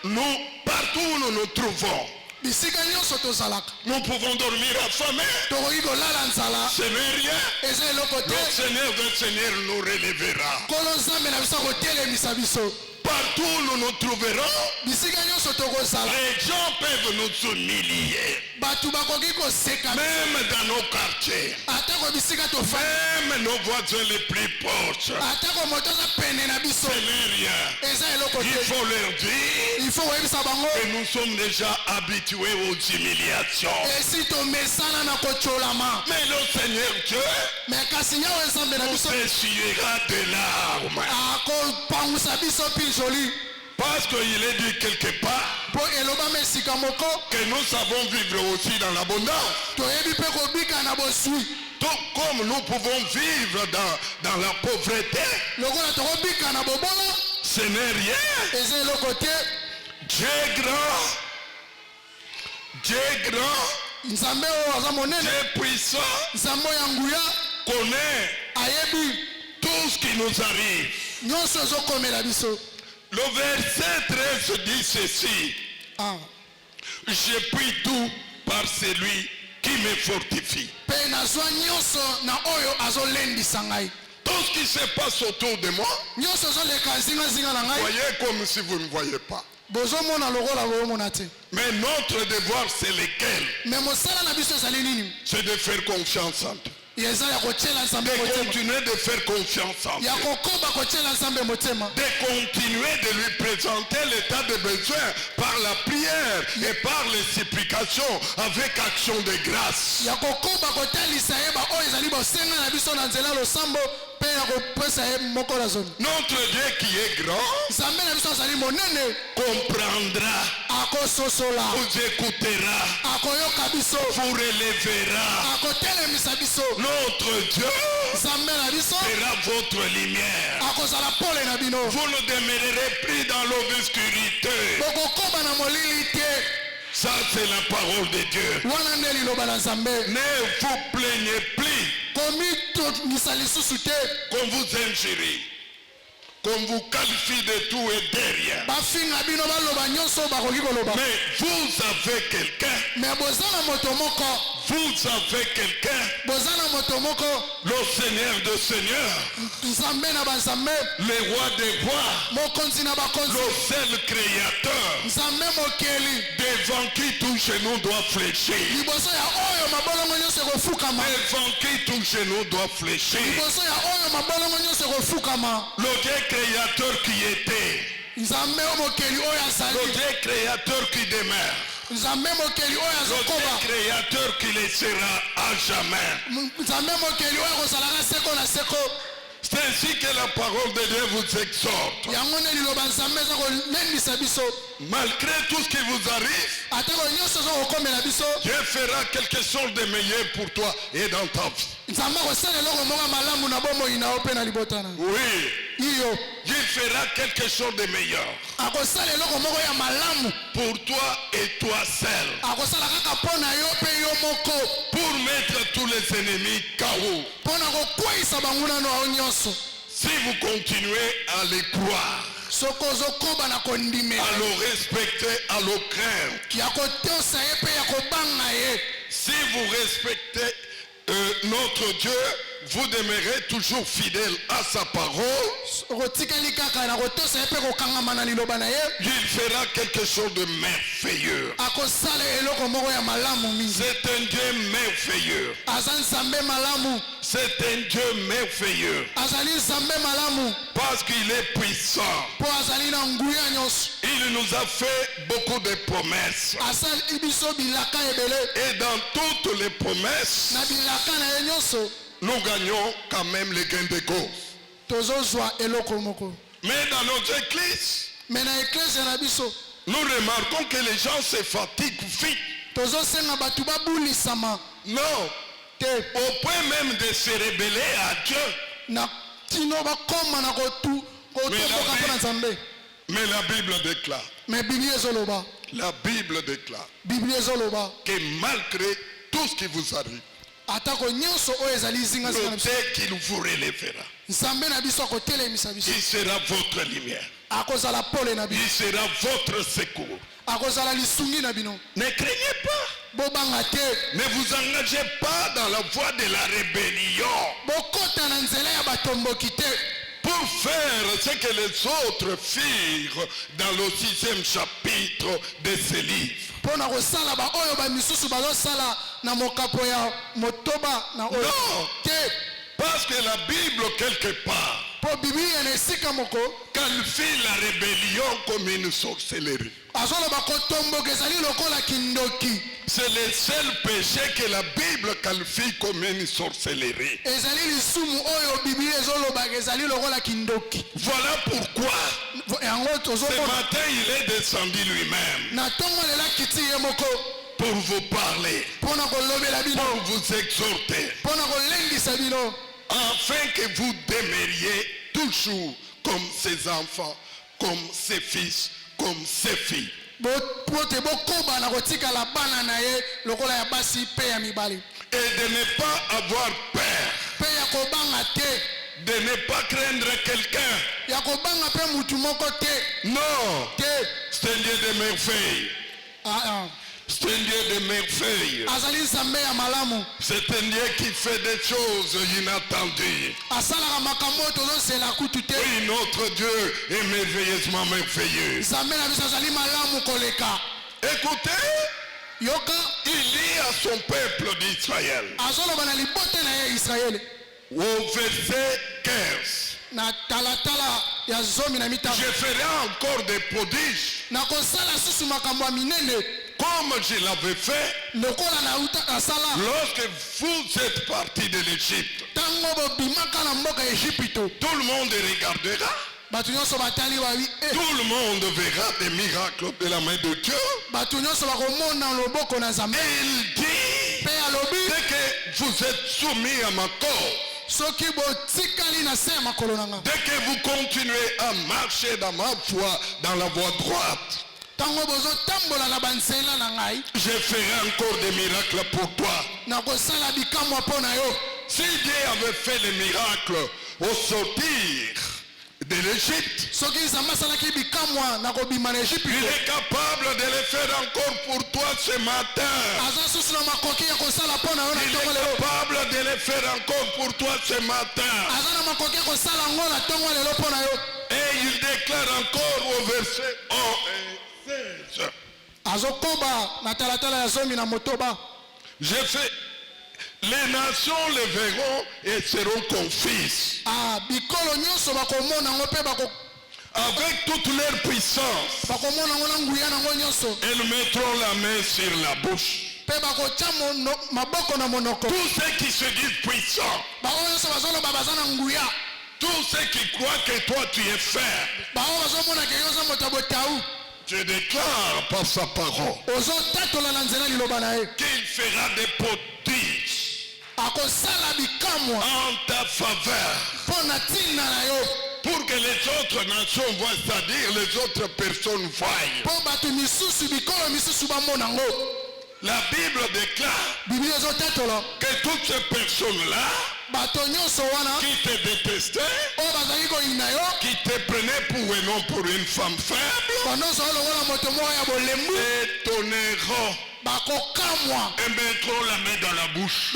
Nous, partout où nous nous trouvons, Bisika nyonso tozalaka. nous pouvons dormir affamés. Tokoki kolala nzala. Ce n'est rien. Eza eloko te. Le Seigneur des Seigneurs nous relèvera. Kolo Nzambe na biso kotelemisa biso. Partout où nous nous trouverons, Bisika nyonso tokozala. les gens peuvent nous humilier. Bato bakoki koseka. Même dans nos quartiers. Atako bisika tofandi. Même nos voisins les plus proches. Atako moto aza pene na biso. Ce n'est rien. Eza eloko Il te. faut leur dire Il faut koyebisa bango. que nous sommes déjà habitués aux humiliations. Esi tomesana na kocholama. Mais le Seigneur Dieu Mais kasi nyawo Nzambe na nous biso. essuiera des larmes. Akopangwisa biso mpi joli. Parce qu'il est dit quelque part Po elobama esika moko. que nous savons vivre aussi dans l'abondance. Toyebi mpe kobika na bosui. Tout comme nous pouvons vivre dans la pauvreté, Lokola tokobika na bobola. ce n'est rien. Eza eloko te. Dieu grand, Dieu grand, Nzambe oyo aza monene. Dieu puissant, Nzambe oyo ya nguya connaît ayebi tout ce qui nous arrive. nyonso ezokomela biso. Le verset 13 dit ceci: Ah. je puis tout par celui qui me fortifie. Mpe nazwa nyonso na oyo azolendisa ngai. Tout ce qui se passe autour de moi, Nyonso ezoleka zingazinga na ngai. voyez comme si vous ne voyez pas. Bozomona lokola boomona te. Mais notre devoir, c'est lequel? Me mosala na biso ezali nini? C'est de faire confiance en Dieu. Eza ya kotiela Nzambe De motema. continuer de faire confiance en Dieu. Ya kokoba kotiela Nzambe motema. De continuer de lui présenter l'état de besoin par la prière et par les supplications avec action de grâce. Ya kokoba kotalisa ye ba oyo ezali bosenga na biso na nzela losambo mpe ya kopesa ye moko na zomi. Notre Dieu qui est grand Nzambe na biso azali monene. comprendra, Akososola. vous écoutera, Akoyoka biso. vous relèvera. Akotelemisa biso. Notre Dieu Nzambe na biso sera votre lumière. akozala pole na bino. Vous ne demeurerez plus dans l'obscurité. Bokokoba na molili te. Ça, c'est la parole de Dieu. Wana nde liloba na Nzambe. Ne vous plaignez plus Komitongisa lisusu te. qu'on vous injurie, qu'on vous qualifie de tout et de rien. Bafinga bino baloba nyonso bakoki koloba. Mais vous avez quelqu'un, Me boza na moto moko. vous avez quelqu'un, Boza na moto moko. le Seigneur de Seigneurs, Nzambe na banzambe. le roi des rois, Mokonzi na bakonzi. le seul créateur, Nzambe mokeli. devant qui tout genou doit fléchir. Liboso ya oyo mabolongo nyonso ekofukama. Devant qui tout genou doit fléchir. Liboso ya oyo mabolongo nyonso ekofukama. Le Dieu créateur qui était, Nzambe mokeli oyo le azali. Dieu créateur qui demeure, Nzambe mokeli oyo le azokoba. Dieu créateur qui le sera à jamais. Nzambe mokeli oyo akozalaka seko na seko. C'est ainsi que la parole de Dieu vous exhorte. yango nde liloba nzambe eza kolendisa biso Malgré tout ce qui vous arrive, atako nyonso eza kokomela biso Dieu fera quelque chose de meilleur pour toi et dans ta vie. nzambe akosala eloko moko malamu na bomoi na yo mpe na libota na Oui, iyo Dieu fera quelque chose de meilleur akosala eloko moko ya malamu pour toi et toi seul. akosala kaka mpo na yo mpe yo moko Pour mettre tous les ennemis KO. mpo na kokweyisa banguna na yo nyonso Si vous continuez à les croire, soki ozokoba na kondimela à le respecter, à le craindre, ya kotosa ye mpe ya kobanga ye si vous respectez notre Dieu, vous demeurez toujours fidèle à sa parole, okotikali kaka na kotosa ye mpe kokangama na liloba na ye il fera quelque chose de merveilleux. akosala eloko moko ya malamu mingi C'est un Dieu merveilleux. aza nzambe malamu C'est un Dieu merveilleux. azali nzambe malamu Parce qu'il est puissant. mpo azali na nguya nyonso Il nous a fait beaucoup de promesses. asali biso bilaka ebele Et dans toutes les promesses, na bilaka na ye nyonso nous gagnons quand même les gains de cause. tozozwa eloko moko Mais dans notre église, me na eklese na biso nous remarquons que les gens se fatiguent vite. tozosenga bato babulisama Non, te au point même de se rébeller à Dieu. na tino bakoma na kotomboka mpo na nzambe Mais la Bible déclare, me biblia ezoloba la Bible déclare biblia ezoloba que malgré tout ce qui vous arrive, atako nyonso oyo ezali zingazinga na biso notez qu'il vous relèvera. nzambe na biso akotelemisa biso Il sera votre lumière. akozala pole na bino Il sera votre secours. akozala lisungi na bino Ne craignez pas. bobanga te Ne vous engagez pas dans la voie de la rébellion bokota na nzela ya batomboki te pour faire ce que les autres firent dans le 6e chapitre de ce livre. mpo na kosala baoyo bamisusu bazosala na mokapo ya motoba na oyo Non. te Parce que la Bible, quelque part, mpo biblia na esika moko qualifie la rébellion comme une sorcellerie. azoloba kotomboka ezali lokola kindoki C'est le seul péché que la Bible qualifie comme une sorcellerie. ezali lisumu oyo biblia ezolobaka ezali lokola kindoki Voilà pourquoi yango ce tozomona matin il est descendu lui-même na ntongo lela kiti ye moko pour vous parler, mpo na kolobela bino pour vous exhorter, mpo na kolendisa bino afin que vous demeuriez toujours comme ses enfants, comme ses fils, comme ses filles. po te bokoba na kotikala bana na ye lokola ya basi mpe ya mibali Et de ne pas avoir peur, mpe ya kobanga te de ne pas craindre quelqu'un. ya kobanga mpe mutu moko te Non, te c'est un Dieu de merveille. C'est un Dieu de merveille. azali nzambe ya malamu C'est un Dieu qui fait des choses inattendues. asalaka makambo oyo tozosela kutu te Oui, notre Dieu est merveilleusement merveilleux. nzambe na biso azali malamu koleka Écoutez, yoka il dit à son peuple d'Israël, azoloba na libota na ye israele au verset 15, na talatala ya zomi na mitano je ferai encore des prodiges nakosala susu makambo ya minene comme je l'avais fait lokola nasala lorsque vous êtes partis de l'Égypte. ntango bobimaka na mboka ya ejipito Tout le monde regardera, bato nyonso batali babi tout le monde verra des miracles de la main de Dieu. bato nyonso bakomona loboko na nzambe Et il dit, mpe alobi dès que vous êtes soumis à ma cause, soki botikali na se ya makolo na nga dès que vous continuez à marcher dans ma voie, dans la voie droite, ntango bozotambola na banzela na ngai je ferai encore des miracles pour toi. nakosala bikamwa mpo na yo Si Dieu avait fait les miracles au sortir de l'Égypte, soki nzambe asalaki bikamwa na kobima na il ejipito est capable de le faire encore pour toi ce matin. aza susu na makoki ya kosala mpo na yo na Il ntongo est lelo capable de le faire encore pour toi ce matin. aza na makoki ya kosala yango na ntongo lelo mpo na yo Et il déclare encore au verset 1 et 16. azokoba na talatala ya zomi na motoba Je fais, les nations le verront et seront confises. bikolo nyonso bakomona yango mpe Avec toute leur puissance, bakomona yango na nguya nango nyonso elles mettront la main sur la bouche. mpe bakotya maboko na monoko Tous ceux qui se disent puissants, bango nyonso bazoloba baza na nguya Tous ceux qui croient que toi tu es faible, tu déclares par sa parole qu'il fera des prodiges en ta faveur pour que les autres nations voient, c'est-à-dire les autres personnes voient. La Bible déclare que toutes ces personnes-là qui te détestaient, qui te prenaient pour un homme, pour une femme faible, t'étonneront et mettront la main dans la bouche.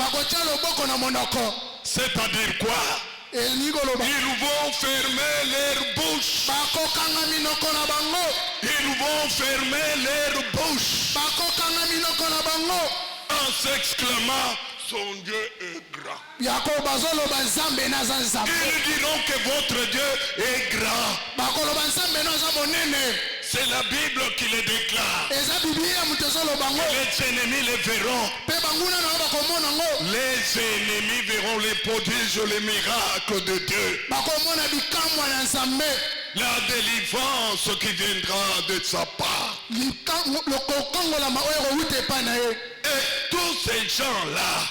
C'est-à-dire quoi? Ils vont fermer leur bouche. Ils vont fermer leur bouche en s'exclamant, son Dieu est grand. Ils diront que votre Dieu est grand. C'est la Bible qui le déclare. Les ennemis le verront. Les ennemis verront les prodiges, les miracles de Dieu. La délivrance qui viendra de sa part. Et tous ces gens-là,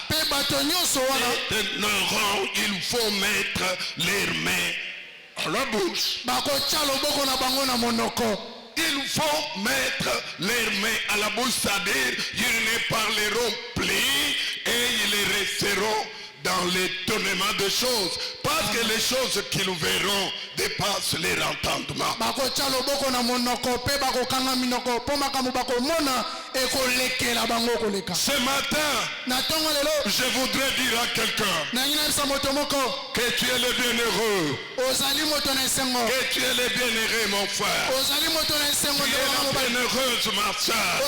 il faut mettre leurs mains à la bouche. Il faut mettre leurs mains à la bouche, c'est-à-dire ils ne parleront plus et ils resteront dans l'étonnement des choses, parce que les choses qu'ils verront dépassent leur entendement. Ce matin, je voudrais dire à quelqu'un que tu es le bienheureux, que tu es le bienheureux, mon frère, tu es la bienheureuse, ma soeur.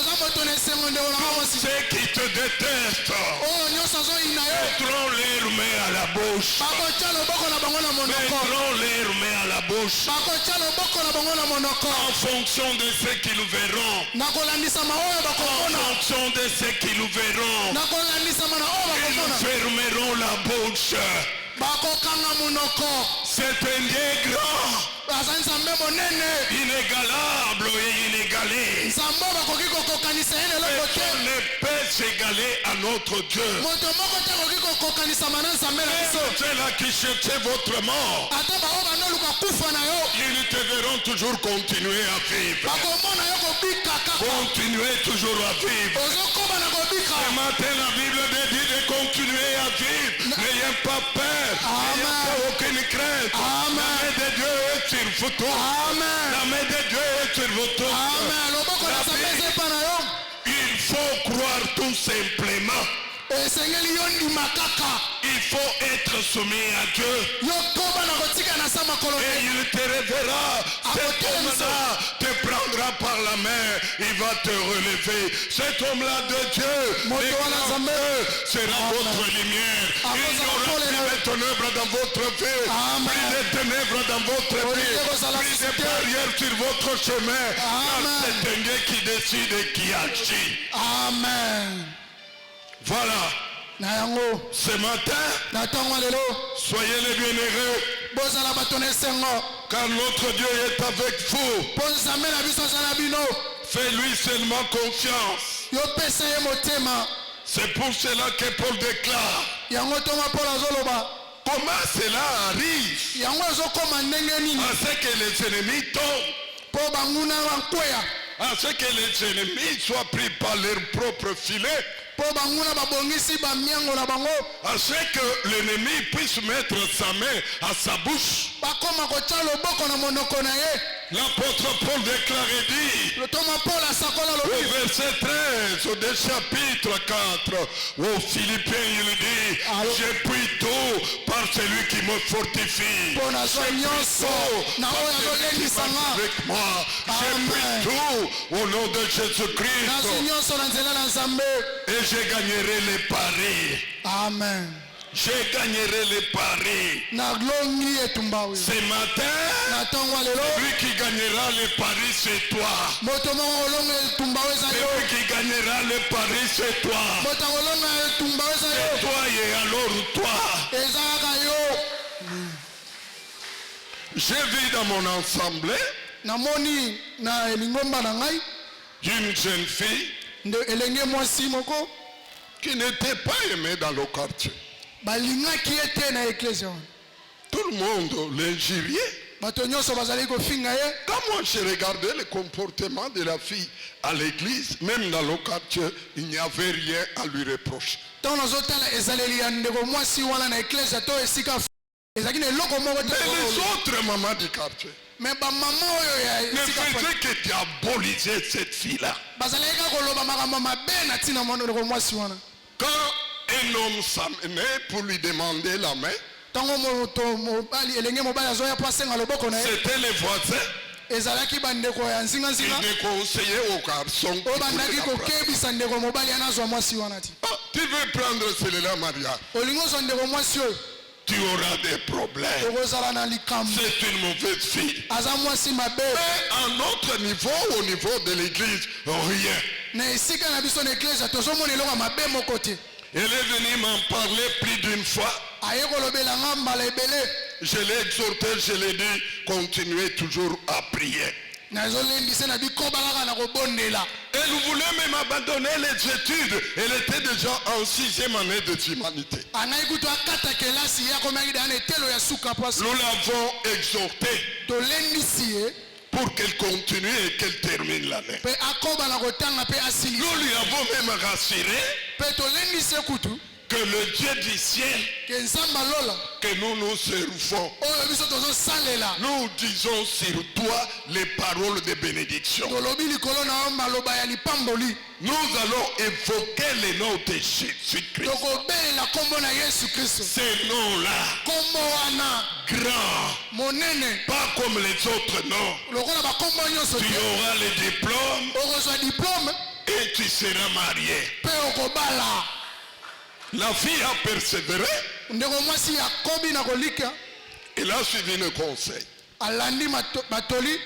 Tous ceux qui te détestent mettront leurs mains à la bouche. Mettront leurs mains à la bouche en fonction de ce qu'ils verront. En fonction de ce qu'ils verront, ils fermeront la bouche. C'est un Dieu grand, inégalable et inégalé. Personne ne peut s'égaler à notre Dieu. Ceux-là qui cherchaient votre mort, ils te verront toujours continuer à vivre. Continuez toujours à vivre. Ce matin, la Bible dit de continuer à vivre. N'ayez pas peur, n'ayez pas aucune crainte. La main de Dieu est sur vous tous. La main de Dieu est sur vous tous. Il faut croire tout simplement. Il faut être soumis à Dieu. Et il te révélera. Cet homme-là te prendra par la main. Il va te relever. Cet homme-là de Dieu, sera votre lumière. Il n'y aura plus de ténèbres dans votre vie. Plus de ténèbres dans votre vie. Plus de barrières sur votre chemin. Car c'est un Dieu qui décide et qui agit. Amen. Voilà. Ce matin, soyez les bienheureux, car notre Dieu est avec vous. Fais-lui seulement confiance. C'est pour cela que Paul déclare. Comment cela arrive à ce que les ennemis tombent, à ce que les ennemis soient pris par leur propre filet, à ce que l'ennemi puisse mettre sa main à sa bouche. L'apôtre Paul déclare et dit au verset 13 du chapitre 4 aux Philippiens, il dit je puis tout par celui qui me fortifie. Je puis tout par celui qui marche avec moi. Je puis tout au nom de Jésus-Christ. Et je gagnerai les paris. Amen. Je gagnerai les paris. Ce matin, celui qui gagnera les paris, c'est toi. Celui qui gagnera les paris, c'est toi. C'est toi et alors toi. J'ai vu dans mon assemblée namoni na elingomba na ngai une jeune fille nde elenge mwasi moko qui n'était pas aimée dans le quartier. balingaki ye te na eklezia wana. Tout le monde l'injuriait. bato nyonso bazali kofinga ye. Quand moi j'ai regardé le comportement de la fille à l'église, même dans le quartier, il n'y avait rien à lui reprocher. ntango nazotala ezaleli ya ndeko mwasi wana na eklezia to esika ezalaki na eloko moko te. Mais les autres mamans du quartier me bamama oyo ya ne faisaient que diaboliser cette fille-là. bazalaki kaka koloba makambo mabe na ntina ndeko mwasi wana. Quand un homme s'amenait pour lui demander la main, ntango moto mobali elenge mobali azoya mpo asenga loboko na ye c'était les voisins ezalaki bandeko ya nzinganzinga qui déconseillaient aux garçons. oyo bandaki kokebisa ndeko mobali anazwa mwasi wana ti. Ah, tu veux prendre celui-là, Maria? olingi ozwa ndeko mwasi oyo Tu auras des problèmes. okozala na likambo. C'est une mauvaise fille. aza mwasi mabe. Mais à notre niveau, au niveau de l'église, rien. na esika na biso na eklezia tozomona eloko ya mabe moko te. Elle est venue m'en parler plus d'une fois. aye kolobela nga mbala ebele. Je l'ai exhorté, je l'ai dit, continuez toujours à prier. nazolendise na bikoba kaka na kobondela. Elle voulait même abandonner les études. Elle était déjà en 6e année de humanité. angai kutu akata kelasi ye akomaki dana etelo ya suka mpasi. Nous l'avons exhortée tolendisi ye pour qu'elle continue et qu'elle termine l'année. mpe akoba na kotanga mpe asilisa. Nous lui avons même rassuré mpe tolendisi ye kutu que le Dieu du ciel ke nzambe alola que nous servons, oyo biso tozosalela nous disons sur toi les paroles de bénédiction. tolobi likolo na yo maloba ya lipamboli. Nous allons évoquer le nom de Jésus-Christ. tokobelela nkombo na yesu kristo. Ces noms-là, nkombo wana grands, monene pas comme les autres noms. lokola bakombo nyonso Tu te. auras le diplôme okozwa diplome et tu seras marié. mpe okobala. La fille a persévéré. ndeko mwasi akobi na kolika Elle a suivi le conseil. alandi batoli.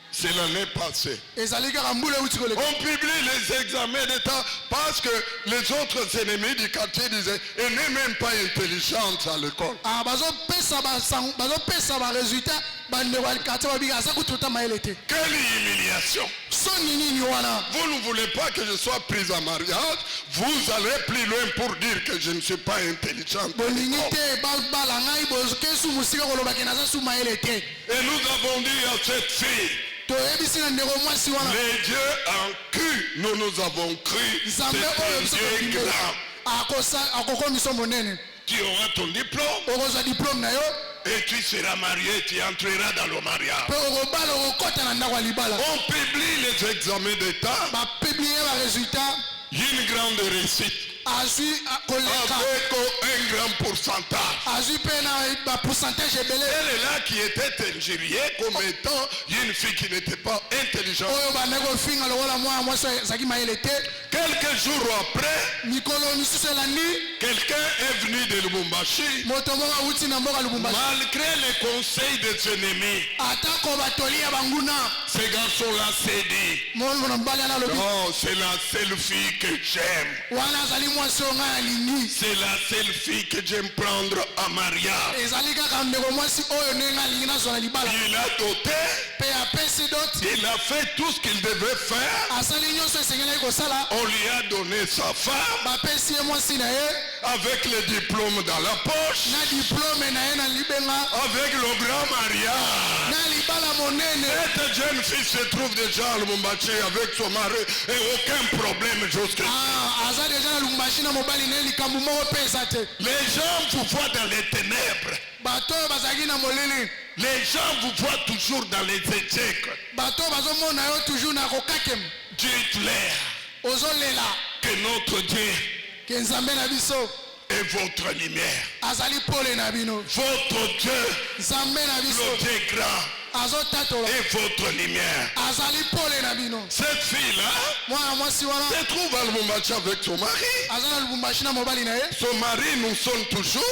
C'est l'année passée. ezali kaka mbula euti koleka. On publie les examens d'État parce que les autres ennemis du quartier disaient elle n'est même pas intelligente à l'école. bazopesa baresultat bandeko ya quartier babika aza kututa mayele te. Quelle humiliation! soni nini wana. Vous ne voulez pas que je sois prise en mariage, vous allez plus loin pour dire que je ne suis pas intelligente. bolingi te babala ngai bokesu mosika kolobaki naza su mayele te. Et nous avons dit à cette fille, toyebisi na ndeko mwasi wana les dieux en cru, nous avons cru, c'est nzambe oyo un biso Dieu tobimeli grand. akokomisa monene. Tu auras ton diplôme okozwa diplome na yo et tu seras marié, tu entreras dans le mariage. mpe okobala okokɔta na ndako ya libala. On publie les examens d'État, bapiblie baresultat une grande réussite, azwi koleka avec un grand pourcentage. azwi mpe na bapourcentage ebele Elle est là qui était injuriée comme étant une fille qui n'était pas intelligente. oyo bandaki kofinga lokola mwana mwasi azalaki mayele te. Quelques jours après, mikolo misusu elandi quelqu'un est venu de Lubumbashi. moto moko awuti na mboka lubumbashi. Malgré les conseils des ennemis, atako batoli ya banguna ce garçon-là s'est dit, mona mobali ana alobi non, c'est la seule fille que j'aime. wana azali mwasi oyo ngai alingi. C'est la seule fille que j'aime prendre en mariage. ezali kaka ndeko mwasi oyo ndenge alingi nazwa na libala. Il a doté, mpe apesi doti il a fait tout ce qu'il devait faire. asali nyonso esengelaki kosala. On lui a donné sa femme bapesi ye mwasi na ye avec le diplôme dans la poche, na diplome na ye na libenga avec le grand mariage. na libala monene. Cette jeune fille se trouve déjà à Lubumbashi avec son mari et aucun problème jusque. aza deja na lubumbashi na mobali na ye likambo moko mpe eza te. Les gens vous voient dans les ténèbres. bato oyo bazalaki na molili. Les gens vous voient toujours dans les échecs. bato oyo bazomona yo toujours na kokakema. Dites-leur ozolela que notre Dieu ke nzambe na biso est votre lumière. azali pole na bino. Votre Dieu, nzambe na biso le Dieu grand, azotatola est votre lumière. azali pole na bino. Cette fille-là mwana mwasi wana se trouve à Lubumbashi avec son mari. aza na lubumbashi na mobali na ye. Son mari nous sonne toujours.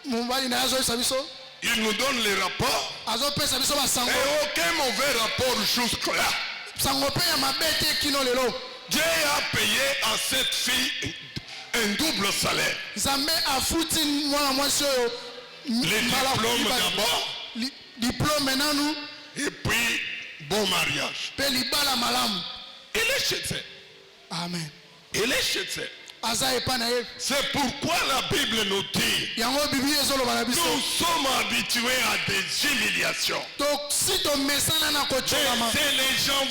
mobali na ye azoyisa biso Il nous donne les rapports. azopesa biso basango. Et aucun mauvais rapport jusque-là. sango mpe ya mabe te kino lelo. Dieu a payé à cette fille un double salaire. nzambe afuti mwana mwasi oyo Les diplômes d'abord diplôme nanu et puis bon mariage. pe libala malamu. Il est chez elle. Amen. Il est chez elle. Aza epa na ye. C'est pourquoi la Bible nous dit, Yango Bible ezoloba na biso. nous sommes habitués à des humiliations. To si to mesana na kochoma. Laissez les gens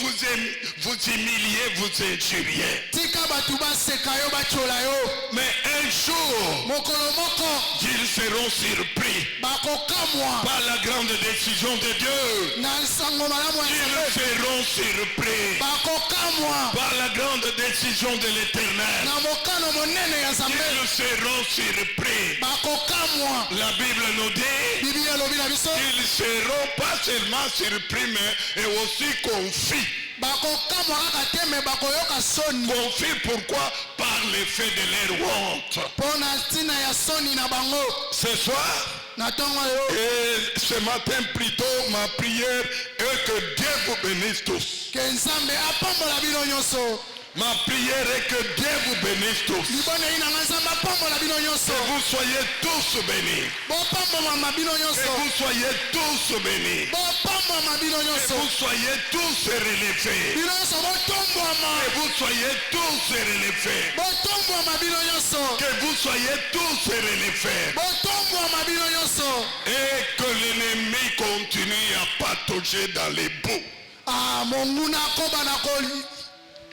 vous humilier, vous injurier. Tika batu ba seka yo ba chola yo. Mais un jour, Mokolo moko ils seront surpris bakokamwa par la grande décision de Dieu. na nsango malamu ya Ils Nzambe. seront surpris Bakokamwa par la grande décision de l'Éternel. na mokano monene ya Nzambe. Ils seront surpris. Bakokamwa. La Bible nous dit, Bible elobi na biso. ils seront pas seulement surpris, mais et aussi confus. Bakokamwa kaka te me bakoyoka soni. Confus pourquoi? Par l'effet de leur honte. Mpo na ntina ya soni na bango. Ce soir, Na ntongo oyo et ce matin plutôt, ma prière est que Dieu vous bénisse tous. ke Nzambe apambola bino nyonso. Ma prière est que Dieu vous bénisse tous. Liboneli na nga Nzambe apambola bino nyonso. Que vous soyez tous bénis. Bopambolama bino Que nyonso. vous soyez tous bénis. Bopambolama bino Que nyonso. vous soyez tous relevés. Bino nyonso botombwama. Que vous soyez tous relevés. Botombwama bino nyonso. Que vous soyez tous relevés. Botombwama bino nyonso. Et que l'ennemi continue à patauger dans les boues. Ah, monguna koba na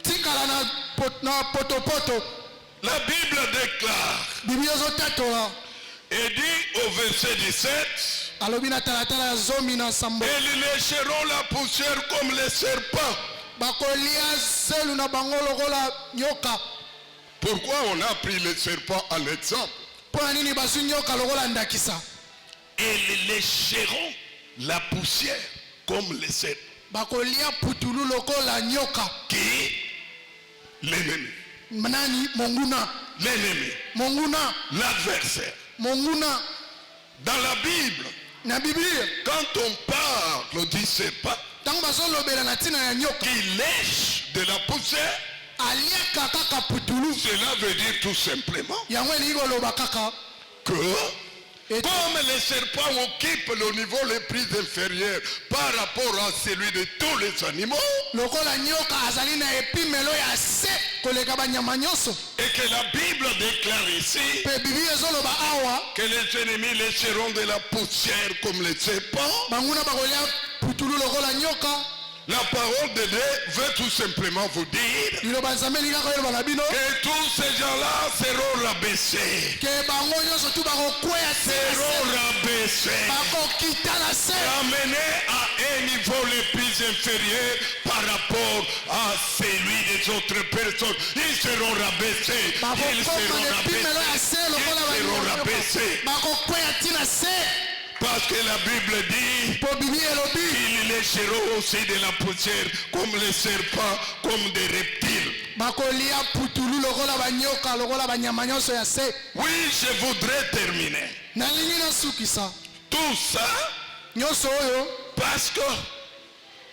tikala na potopoto. La Bible déclare Bible ezotatola. et dit au verset 17, Alobi na talatala ya zomi na sambo. et ils lécheront la poussière comme les serpents. Bakolia zelu na bango lokola nyoka. Pourquoi on a pris les serpents en exemple? Pona nini basu nyoka lokola ndakisa. Et ils lécheront la poussière comme les serpents. Bakolia putulu lokola nyoka. Qui? L'ennemi. Nani? Monguna. L'ennemi. Monguna. L'adversaire. Monguna. Dans la Bible, Na Biblia. quand on parle du serpent Tango bazolobela na tina ya nyoka. qui lèche de la poussière, Aliaka kaka putulu. cela veut dire tout simplement Yango elingi koloba kaka. que Et comme les serpents occupent le niveau le plus inférieur par rapport à celui de tous les animaux, lokola nyoka azali na epimelo ya se koleka banyama nyonso. et que la Bible déclare ici Pe Biblia ezoloba awa. que les ennemis lécheront de la poussière comme les serpents, Banguna bakolia putulu lokola nyoka. la parole de Dieu veut tout simplement vous dire Liloba Nzambe linga koyeba na bino. que tous ces gens-là seront rabaissés. Ke bango nyonso tu bakokwea te. Seront rabaissés. Bakokita na se. Amenés à un niveau le plus inférieur par rapport à celui des autres personnes. Ils seront rabaissés. Ils Bakokoma seront na epimelo ya rabaissés. se lokola Ils seront banyama. rabaissés. Bakokwea ti na se. Parce que la Bible dit Po Biblia elobi. qu'ils lécheront aussi de la poussière comme les serpents, comme des reptiles. Bakolia putulu lokola banyoka lokola banyama nyonso ya se. Oui, je voudrais terminer. Nalingi nasukisa. Tout ça Nyonso oyo. parce que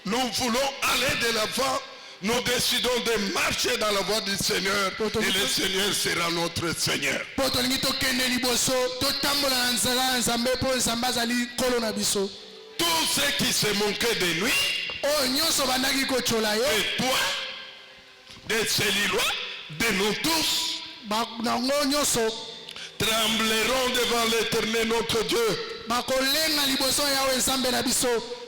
nous voulons aller de l'avant. Nous décidons de marcher dans la voie du Seigneur et le Seigneur sera notre Seigneur. Po tolingi tokende liboso totambola na nzela ya Nzambe po Nzambe azali nkolo na biso. Tous ceux qui se manquaient de nuit, Oyo nyonso bandaki kochola yo. et toi, de celui-là, de nous tous, Bango nyonso trembleront devant l'Éternel notre Dieu. bakolenga liboso ya Yawe Nzambe na biso.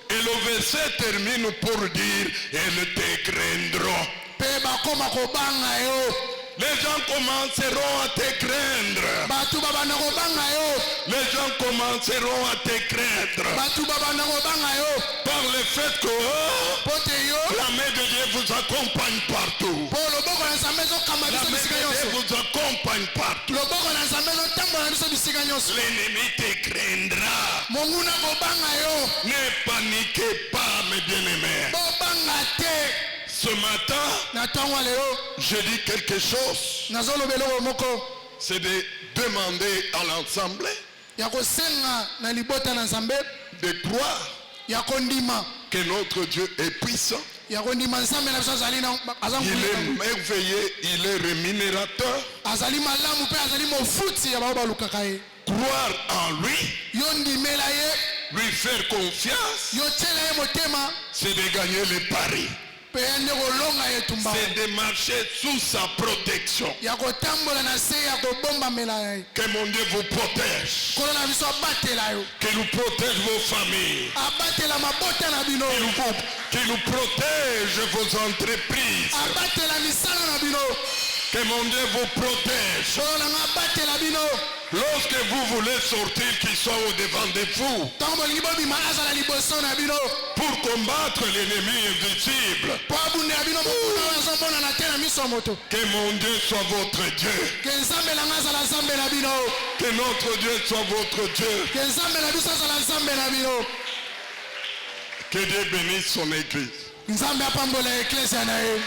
Et le verset termine pour dire, elles te craindront. Pe bakoma kobanga yo. Les gens commenceront à te craindre. Batu babanda kobanga yo. Les gens commenceront à te craindre. Batu babanda kobanga yo. Par le fait que Pote yo. la main de Dieu vous accompagne partout. Po loboko na Nzambe ezokamba La biso main bisika de Dieu nyonso. vous accompagne partout. Loboko na Nzambe ezotambola biso bisika nyonso. L'ennemi te craindra. Monguna kobanga yo. Ne paniquez pas, mes bien-aimés. Bobanga te. Ce matin, Na ntongo ya lelo je dis quelque chose. nazoloba eloko moko C'est de demander à l'ensemble ya kosenga na libota na Nzambe de croire ya kondima que notre Dieu est puissant. ya kondima Nzambe na biso azali na aza Il est nkulu merveilleux, il est rémunérateur. azali malamu mpe azali mofuti ya bao balukaka ye Croire en lui, yo ndimela ye lui faire confiance, yotiela ye motema c'est de gagner les paris. mpe ye nde kolonga ye tumba C'est de marcher sous sa protection. ya kotambola na se ya kobombamela ye Que mon Dieu vous protège. kolo na biso abatela yo Qu'il nous protège vos familles. abatela mabota na bino Qu'il nous protège vos entreprises. abatela misala na bino Que mon Dieu vous protège. kolo nanga abatela bino Lorsque vous voulez sortir, qu'il soit au-devant de vous. ntango bolingi bobima azala liboso na bino Pour combattre l'ennemi invisible. mpo abundela bino mokuna oyo azomonana te na miso ya moto Que mon Dieu soit votre Dieu. ke nzambe nanga azala nzambe na bino Que notre Dieu soit votre Dieu. ke nzambe na biso azala nzambe na bino Que Dieu bénisse son église. nzambe apambola eklesia na ye